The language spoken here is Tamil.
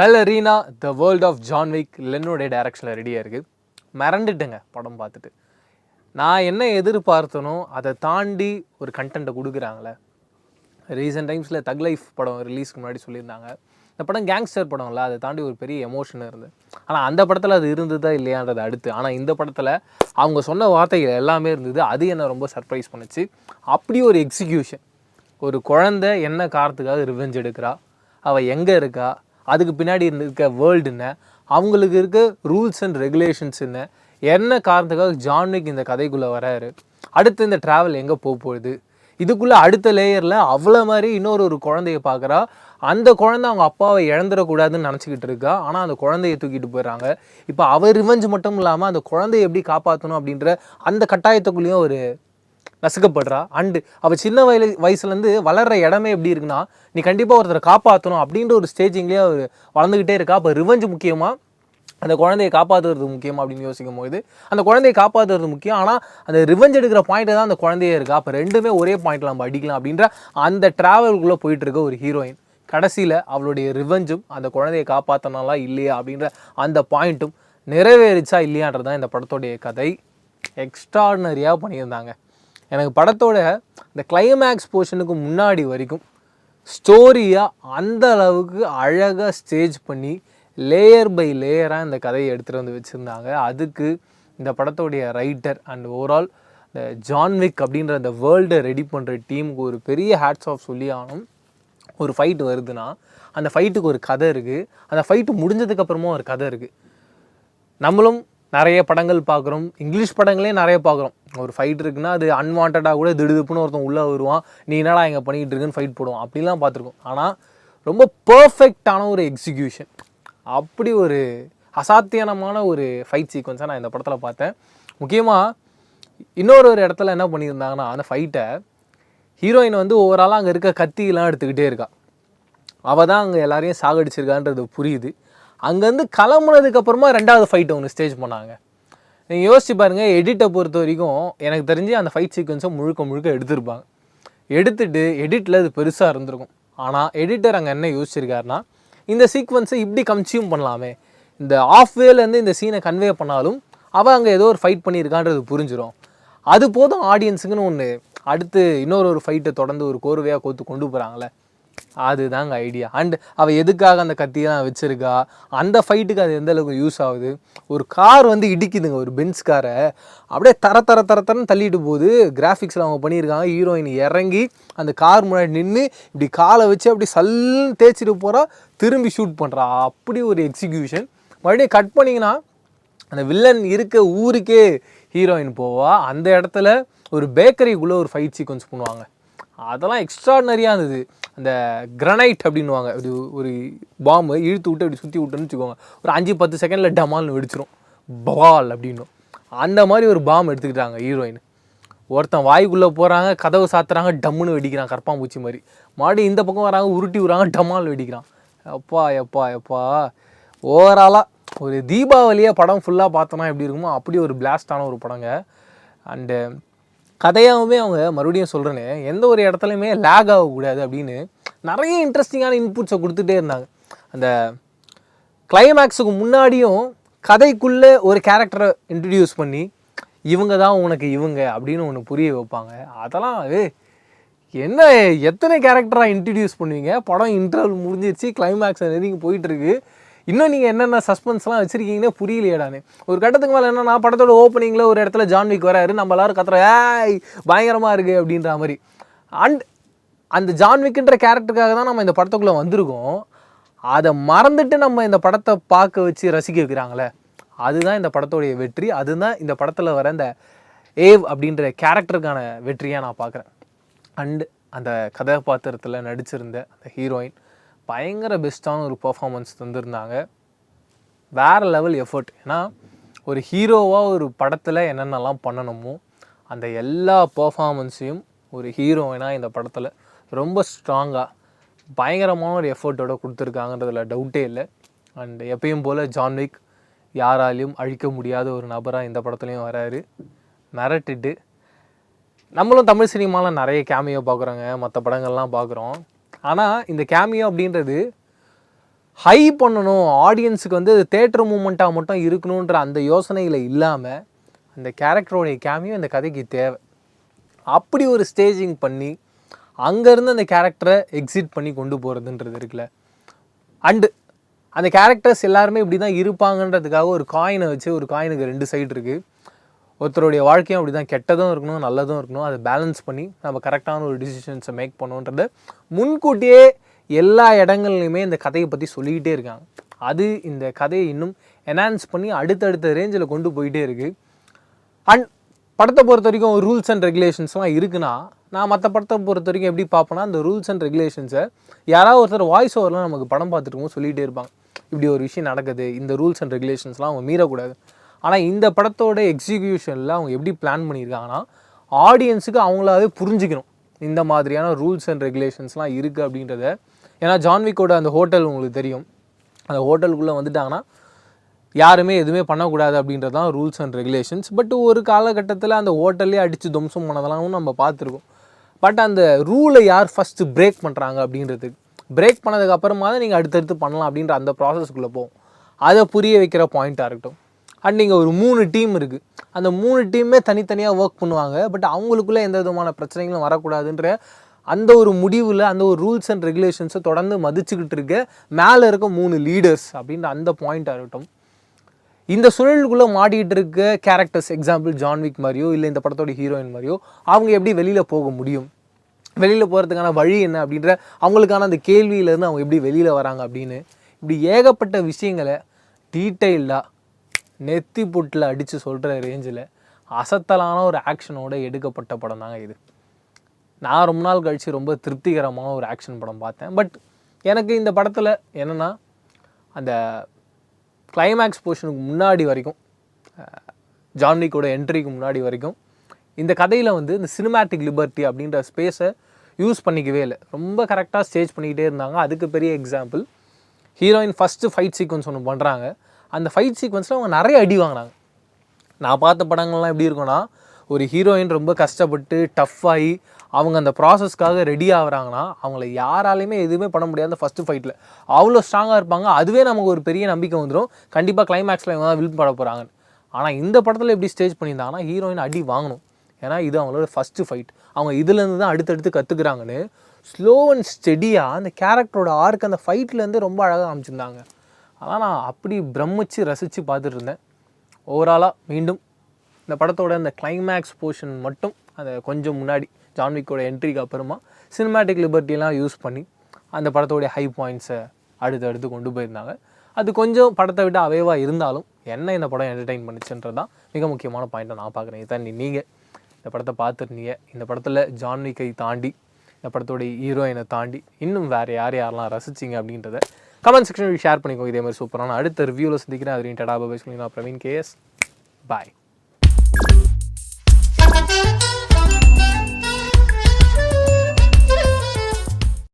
பெல்லரினா the world of John Wick லென்னோடைய டைரக்ஷனில் ரெடியாக இருக்குது. மிரண்டுட்டுங்க படம் பார்த்துட்டு. நான் என்ன எதிர்பார்த்தனோ அதை தாண்டி ஒரு கண்டென்ட்டை கொடுக்குறாங்களே. ரீசெண்ட் டைம்ஸில் தக் லைஃப் படம் ரிலீஸ்க்கு முன்னாடி சொல்லியிருந்தாங்க, இந்த படம் கேங்ஸ்டர் படம்ல, அதை தாண்டி ஒரு பெரிய எமோஷன் இருந்தது. ஆனால் அந்த படத்தில் அது இருந்ததா இல்லையான்றது அடுத்து. ஆனால் இந்த படத்தில் அவங்க சொன்ன வார்த்தைகள் எல்லாமே இருந்தது. அது என்னை ரொம்ப சர்ப்ரைஸ் பண்ணுச்சு. அப்படி ஒரு எக்ஸிக்யூஷன். ஒரு குழந்தை என்ன காரணத்துக்காக ரிவெஞ்ச் எடுக்கிறா, அவள் எங்கே இருக்கா, அதுக்கு பின்னாடி இருக்க வேர்ல்டு என்ன, அவங்களுக்கு இருக்க ரூல்ஸ் அண்ட் ரெகுலேஷன்ஸ் என்ன காரணத்துக்காக ஜான் விக் இந்த கதைக்குள்ளே வராரு, அடுத்து இந்த ட்ராவல் எங்கே போகுது, இதுக்குள்ளே அடுத்த லேயரில் அவ்வளோ மாதிரி இன்னொரு குழந்தைய பார்க்குறா. அந்த குழந்தை அவங்க அப்பாவை இழந்துடக்கூடாதுன்னு நினச்சிக்கிட்டு இருக்கா. ஆனால் அந்த குழந்தைய தூக்கிட்டு போயிடறாங்க. இப்போ அவர் ரிவெஞ்ச் மட்டும் இல்லாமல் அந்த குழந்தைய எப்படி காப்பாற்றணும் அப்படின்ற அந்த கட்டாயத்துக்குள்ளேயும் ஒரு நசுக்கப்படுறா. அண்டு அவள் சின்ன வயசுலேருந்து வளர்கிற இடமே எப்படி இருக்குன்னா, நீ கண்டிப்பாக ஒருத்தரை காப்பாற்றணும் அப்படின்ற ஒரு ஸ்டேஜிங்லேயே அவர் வளர்ந்துக்கிட்டே இருக்கா. அப்போ ரிவெஞ்ச் முக்கியமாக, அந்த குழந்தையை காப்பாற்றுறது முக்கியமாக அப்படின்னு யோசிக்கும் போது அந்த குழந்தையை காப்பாற்றுறது முக்கியம். ஆனால் அந்த ரிவெஞ்ச் எடுக்கிற பாயிண்ட்டு தான் அந்த குழந்தையே இருக்கா. அப்போ ரெண்டுமே ஒரே பாயிண்ட்டில் நம்ம அடிக்கலாம் அப்படின்ற அந்த ட்ராவலுக்குள்ளே போயிட்டுருக்க ஒரு ஹீரோயின் கடைசியில் அவளுடைய ரிவெஞ்சும் அந்த குழந்தையை காப்பாற்றினாலா இல்லையா அப்படின்ற அந்த பாயிண்ட்டும் நிறைவேறிச்சா இல்லையான்றது தான் இந்த படத்தோடைய கதை. எக்ஸ்ட்ராடினரியாக பண்ணியிருந்தாங்க. எனக்கு படத்தோட இந்த கிளைமேக்ஸ் போர்ஷனுக்கு முன்னாடி வரைக்கும் ஸ்டோரியாக அந்த அளவுக்கு அழகாக ஸ்டேஜ் பண்ணி லேயர் பை லேயராக இந்த கதையை எடுத்துகிட்டு வந்து வச்சுருந்தாங்க. அதுக்கு இந்த படத்தோடைய ரைட்டர் அண்ட் ஓவரால் இந்த ஜான் விக் அப்படின்ற அந்த வேர்ல்டை ரெடி பண்ணுற டீமுக்கு ஒரு பெரிய ஹேட்ஸ் ஆஃப் சொல்லி ஆகணும். ஒரு ஃபைட்டு வருதுன்னா அந்த ஃபைட்டுக்கு ஒரு கதை இருக்குது. அந்த ஃபைட்டு முடிஞ்சதுக்கப்புறமா ஒரு கதை இருக்குது. நம்மளும் நிறைய படங்கள் பார்க்குறோம், இங்கிலீஷ் படங்களே நிறைய பார்க்குறோம். ஒரு ஃபைட் இருக்குன்னா அது அன்வான்டாக கூட திடுதுப்புன்னு ஒருத்தன் உள்ளே வருவான், நீ என்னடா இங்கே பண்ணிக்கிட்டு இருக்குன்னு ஃபைட் போடுவான், அப்படிலாம் பார்த்துருக்கோம். ஆனால் ரொம்ப பர்ஃபெக்டான ஒரு எக்ஸிக்யூஷன், அப்படி ஒரு அசாத்தியமான ஒரு ஃபைட் சீக்வன்ஸை நான் இந்த படத்தில் பார்த்தேன். முக்கியமாக இன்னொரு இடத்துல என்ன பண்ணியிருந்தாங்கன்னா, அந்த ஃபைட்டை ஹீரோயின் வந்து ஓவராலாக அங்கே இருக்க கத்தியெல்லாம் எடுத்துக்கிட்டே இருக்கா. அவள் தான் அங்கே எல்லாரையும் சாகடிச்சிருக்கான்றது புரியுது. அங்கேருந்து கிளம்புனதுக்கப்புறமா ரெண்டாவது ஃபைட்டை ஒன்று ஸ்டேஜ் பண்ணாங்க. நீங்கள் யோசிச்சு பாருங்கள். எடிட்டை பொறுத்த வரைக்கும் எனக்கு தெரிஞ்சு அந்த ஃபைட் சீக்வன்ஸை முழுக்க எடுத்திருப்பாங்க. எடுத்துகிட்டு எடிட்டில் அது பெருசாக இருந்திருக்கும். ஆனால் எடிட்டர் அங்கே என்ன யோசிச்சிருக்காருன்னா, இந்த சீக்வன்ஸை இப்படி கன்சியூம் பண்ணலாமே, இந்த ஆஃப்வேலேருந்து இந்த சீனை கன்வே பண்ணாலும் அவள் அங்கே ஏதோ ஒரு ஃபைட் பண்ணியிருக்கான்றது புரிஞ்சிடும். அது போதும் ஆடியன்ஸுக்குன்னு ஒன்று அடுத்து இன்னொரு ஃபைட்டை தொடர்ந்து ஒரு கோர்வையாக கொண்டு போகிறாங்களே, அதுதாங்க ஐடியா. அண்ட் அவள் எதுக்காக அந்த கத்தியெல்லாம் வச்சுருக்கா, அந்த ஃபைட்டுக்கு அது எந்தளவுக்கு யூஸ் ஆகுது. ஒரு கார் வந்து இடிக்குதுங்க, ஒரு பென்ஸ் காரை அப்படியே தரன்னு தள்ளிட்டு போகுது. கிராஃபிக்ஸில் அவங்க பண்ணியிருக்காங்க. ஹீரோயின் இறங்கி அந்த கார் முன்னாடி நின்று இப்படி காலை வச்சு அப்படி சல்லுன்னு தேய்ச்சிட்டு போகிறா, திரும்பி ஷூட் பண்ணுறா. அப்படி ஒரு எக்ஸிக்யூஷன். மறுபடியும் கட் பண்ணிங்கன்னா அந்த வில்லன் இருக்க ஊருக்கே ஹீரோயின் போவா. அந்த இடத்துல ஒரு பேக்கரிக்குள்ளே ஒரு ஃபைட் சீக்வன்ஸ் பண்ணுவாங்க. அதெல்லாம் எக்ஸ்ட்ராடினரியாக இருந்தது. அந்த கிரனைட் அப்படின்வாங்க, ஒரு பாம்பு இழுத்து விட்டு அப்படி சுற்றி விட்டுன்னு வச்சுக்கோங்க, ஒரு 5-10 செகண்டில் டமால்னு வெடிச்சிரும், பவால் அப்படின்னும். அந்த மாதிரி ஒரு பாம்பு எடுத்துக்கிட்டாங்க ஹீரோயின். ஒருத்தன் வாய்க்குள்ளே போகிறாங்க, கதவு சாத்துறாங்க, டம்முன்னு வெடிக்கிறான் கற்பாம்பூச்சி மாதிரி. மறுபடியும் இந்த பக்கம் வராங்க, உருட்டி விடுறாங்க, டமால் வெடிக்கிறான். எப்பா ஓவராலாக ஒரு தீபாவளியாக படம் ஃபுல்லாக பார்த்தோன்னா எப்படி இருக்குமோ அப்படி ஒரு பிளாஸ்டான ஒரு படங்க. அண்டு கதையாகவே அவங்க மறுபடியும் சொல்கிறேன்னு எந்த ஒரு இடத்துலையுமே லேக் ஆகக்கூடாது அப்படின்னு நிறைய இன்ட்ரெஸ்டிங்கான இன்புட்ஸை கொடுத்துட்டே இருந்தாங்க. அந்த கிளைமேக்ஸுக்கு முன்னாடியும் கதைக்குள்ளே ஒரு கேரக்டரை இன்ட்ரடியூஸ் பண்ணி இவங்க தான் உனக்கு இவங்க அப்படின்னு ஒன்று புரிய வைப்பாங்க. அதெல்லாம் என்ன எத்தனை கேரக்டராக இன்ட்ரடியூஸ் பண்ணுவீங்க, படம் இன்டர்வல் முடிஞ்சிருச்சு, கிளைமேக்ஸ் நெருங்கி போயிட்டுருக்கு, இன்னும் நீங்கள் என்னென்ன சஸ்பென்ஸ்லாம் வச்சுருக்கீங்கன்னே புரியலையேடானே. ஒரு கட்டத்துக்கு மேலே என்னன்னா, படத்தோட ஓப்பனிங்கில் ஒரு இடத்துல ஜான் விக் வராரு, நம்ம எல்லாரும் கத்துறோம், ஏய் பயங்கரமாக இருக்குது அப்படின்ற மாதிரி. அண்ட் அந்த ஜான் விக்ன்ற கேரக்டருக்காக தான் நம்ம இந்த படத்துக்குள்ளே வந்திருக்கோம். அதை மறந்துட்டு நம்ம இந்த படத்தை பார்க்க வச்சு ரசிக்க வைக்கிறாங்களே, அதுதான் இந்த படத்தோடைய வெற்றி. அதுதான் இந்த படத்தில் வர இந்த ஏவ் அப்படின்ற கேரக்டருக்கான வெற்றியாக நான் பார்க்குறேன். அண்டு அந்த கதாபாத்திரத்தில் நடிச்சிருந்த அந்த ஹீரோயின் பயங்கர பெஸ்ட்டான ஒரு பர்ஃபார்மன்ஸ் தந்திருந்தாங்க. வேறு லெவல் எஃபர்ட். ஏன்னா ஒரு ஹீரோவாக ஒரு படத்தில் என்னென்னலாம் பண்ணணுமோ அந்த எல்லா பர்ஃபார்மன்ஸையும் ஒரு ஹீரோயினாக இந்த படத்தில் ரொம்ப ஸ்ட்ராங்காக பயங்கரமான ஒரு எஃபர்ட்டோடு கொடுத்துருக்காங்கன்றதில் டவுட்டே இல்லை. அண்ட் எப்பயும் போல் ஜான் விக் யாராலையும் அழிக்க முடியாத ஒரு நபராக இந்த படத்துலையும் வராரு. மிரட்டிட்டு நம்மளும் தமிழ் சினிமாவில் நிறைய கேமியோ பார்க்குறோங்க, மற்ற படங்கள்லாம் பார்க்குறோம். ஆனால் இந்த கேமியோ அப்படின்றது ஹை பண்ணணும், ஆடியன்ஸுக்கு வந்து தேட்டர் மூமெண்ட்டாக மட்டும் இருக்கணுன்ற அந்த யோசனையில் இல்லாமல் அந்த கேரக்டரோடைய கேமியோ இந்த கதைக்கு தேவை. அப்படி ஒரு ஸ்டேஜிங் பண்ணி அங்கேருந்து அந்த கேரக்டரை எக்ஸிட் பண்ணி கொண்டு போகிறதுன்றது இருக்குல்ல. அண்டு அந்த கேரக்டர்ஸ் எல்லாருமே இப்படி தான் இருப்பாங்கன்றதுக்காக ஒரு காயினை வச்சு, ஒரு காயினுக்கு 2 சைடு இருக்குது. ஒருத்தருடைய வாழ்க்கையும் அப்படி தான், கெட்டதும் இருக்கணும் நல்லதும் இருக்கணும். அதை பேலன்ஸ் பண்ணி நம்ம கரெக்டான ஒரு டிசிஷன்ஸை மேக் பண்ணுன்றதை முன்கூட்டியே எல்லா இடங்கள்லையுமே இந்த கதையை பற்றி சொல்லிக்கிட்டே இருக்காங்க. அது இந்த கதையை இன்னும் என்ஹான்ஸ் பண்ணி அடுத்தடுத்த ரேஞ்சில் கொண்டு போயிட்டே இருக்குது. அண்ட் படத்தை பொறுத்த வரைக்கும் ரூல்ஸ் அண்ட் ரெகுலேஷன்ஸ்லாம் இருக்குன்னா, நான் மற்ற படத்தை பொறுத்த வரைக்கும் எப்படி பார்ப்பேன்னா, அந்த ரூல்ஸ் அண்ட் ரெகுலேஷன்ஸை யாராவது ஒருத்தர் வாய்ஸ் ஓவர்லாம் நமக்கு படம் பார்த்துட்டு சொல்லிகிட்டே இருப்பாங்க. இப்படி ஒரு விஷயம் நடக்குது, இந்த ரூல்ஸ் அண்ட் ரெகுலேஷன்ஸ்லாம் அவங்க மீறக்கூடாது. ஆனால் இந்த படத்தோட எக்ஸிக்யூஷனில் அவங்க எப்படி பிளான் பண்ணியிருக்காங்கன்னா, ஆடியன்ஸுக்கு அவங்களாவே புரிஞ்சுக்கணும் இந்த மாதிரியான ரூல்ஸ் அண்ட் ரெகுலேஷன்ஸ்லாம் இருக்குது அப்படின்றத. ஏன்னா ஜான்விக்கோட அந்த ஹோட்டல் உங்களுக்கு தெரியும், அந்த ஹோட்டலுக்குள்ளே வந்துட்டாங்கன்னா யாருமே எதுவுமே பண்ணக்கூடாது அப்படின்றது தான் ரூல்ஸ் அண்ட் ரெகுலேஷன்ஸ். பட் ஒரு காலகட்டத்தில் அந்த ஹோட்டல்லே அடித்து துவம்சம் பண்ணதெல்லாம் நம்ம பார்த்துருக்கோம். பட் அந்த ரூலை யார் ஃபஸ்ட்டு பிரேக் பண்ணுறாங்க அப்படின்றதுக்கு, பிரேக் பண்ணதுக்கு அப்புறமா தான் நீங்கள் அடுத்தடுத்து பண்ணலாம் அப்படின்ற அந்த ப்ராசஸ்க்குள்ளே போகும். அதை புரிய வைக்கிற பாயிண்ட்டாக இருக்கட்டும். அண்ட் நீங்கள் ஒரு 3 டீம் இருக்குது, அந்த 3 டீமே தனித்தனியாக ஒர்க் பண்ணுவாங்க. பட் அவங்களுக்குள்ளே எந்த விதமான பிரச்சனைகளும் வரக்கூடாதுன்ற அந்த ஒரு முடிவில் அந்த ஒரு ரூல்ஸ் அண்ட் ரெகுலேஷன்ஸை தொடர்ந்து மதிச்சுக்கிட்டு இருக்க மேலே இருக்க 3 லீடர்ஸ் அப்படின்ற அந்த பாயிண்ட்டாக இருக்கட்டும். இந்த சுழலுக்குள்ளே மாட்டிகிட்டு இருக்க கேரக்டர்ஸ், எக்ஸாம்பிள் ஜான்விக் மாதிரியோ இல்லை இந்த படத்தோட ஹீரோயின் மாதிரியோ, அவங்க எப்படி வெளியில் போக முடியும், வெளியில் போகிறதுக்கான வழி என்ன அப்படின்ற அவங்களுக்கான அந்த கேள்வியிலேருந்து அவங்க எப்படி வெளியில் வராங்க அப்படின்னு இப்படி ஏகப்பட்ட விஷயங்களை டீட்டெயில்டாக நெத்தி புட்டில் அடித்து சொல்கிற ரேஞ்சில் அசத்தலான ஒரு ஆக்ஷனோடு எடுக்கப்பட்ட படம் தாங்க இது. நான் ரொம்ப நாள் கழித்து ரொம்ப திருப்திகரமான ஒரு ஆக்ஷன் படம் பார்த்தேன். பட் எனக்கு இந்த படத்தில் என்னென்னா, அந்த கிளைமேக்ஸ் போர்ஷனுக்கு முன்னாடி வரைக்கும், ஜான்விக்கோட என்ட்ரிக்கு முன்னாடி வரைக்கும் இந்த கதையில் வந்து இந்த சினிமேட்டிக் லிபர்ட்டி அப்படின்ற ஸ்பேஸை யூஸ் பண்ணிக்கவே இல்லை. ரொம்ப கரெக்டாக ஸ்டேஜ் பண்ணிக்கிட்டே இருந்தாங்க. அதுக்கு பெரிய example, heroine first fight sequence ஒன்று பண்ணுறாங்க. அந்த ஃபைட் சீக்வன்ஸில் அவங்க நிறைய அடி வாங்கினாங்க. நான் பார்த்த படங்கள்லாம் எப்படி இருக்குன்னா, ஒரு ஹீரோயின் ரொம்ப கஷ்டப்பட்டு டஃப் ஆகி அவங்க அந்த ப்ராசஸ்க்காக ரெடி ஆகுறாங்கன்னா அவங்கள யாராலையுமே எதுவுமே பண்ண முடியாது. ஃபஸ்ட்டு ஃபைட்டில் அவ்வளோ ஸ்ட்ராங்காக இருப்பாங்க. அதுவே நமக்கு ஒரு பெரிய நம்பிக்கை வந்துடும், கண்டிப்பாக கிளைமேக்ஸில் இவங்க தான் வின் பண்ண போகிறாங்கன்னு. ஆனால் இந்த படத்தில் எப்படி ஸ்டேஜ் பண்ணியிருந்தாங்கன்னா, ஹீரோயின் அடி வாங்கணும், ஏன்னா இது அவங்களோட ஃபஸ்ட்டு ஃபைட், அவங்க இதுலேருந்து தான் அடுத்தடுத்து கற்றுக்குறாங்கன்னு ஸ்லோ அண்ட் ஸ்டெடியாக அந்த கேரக்டரோட ஆர்க் அந்த ஃபைட்லேருந்து ரொம்ப அழகாக அமைச்சிருந்தாங்க. அதனால் நான் அப்படி பிரமிச்சு ரசித்து பார்த்துட்டு இருந்தேன். ஓவராலாக மீண்டும் இந்த படத்தோட அந்த கிளைமேக்ஸ் போர்ஷன் மட்டும், அந்த கொஞ்சம் முன்னாடி ஜான்விக்கோட என்ட்ரிக்கு அப்புறமா சினிமேட்டிக் லிபர்ட்டிலாம் யூஸ் பண்ணி அந்த படத்தோடைய ஹை பாயிண்ட்ஸை அடுத்து கொண்டு போயிருந்தாங்க. அது கொஞ்சம் படத்தை விட்டு அவைவாக இருந்தாலும் என்ன இந்த படம் என்டர்டெயின் பண்ணிச்சுன்றது தான் மிக முக்கியமான பாயிண்ட்டை நான் பார்க்குறேன். இதான் நீங்கள் இந்த படத்தை பார்த்துருந்தீங்க, இந்த படத்தில் ஜான்விக்கை தாண்டி, இந்த படத்தோடைய ஹீரோயினை தாண்டி இன்னும் வேறு யாரெல்லாம் ரசிச்சிங்க அப்படின்றத கமெண்ட் செக்ஷனில் ஷேர் பண்ணிக்கோங்க. இதே மாதிரி சூப்பரான அடுத்த ரிவ்யூவில் சந்திக்கிறேன். அது டடா பாய் சொல்லி நான் பிரவீன் KS. பாய்.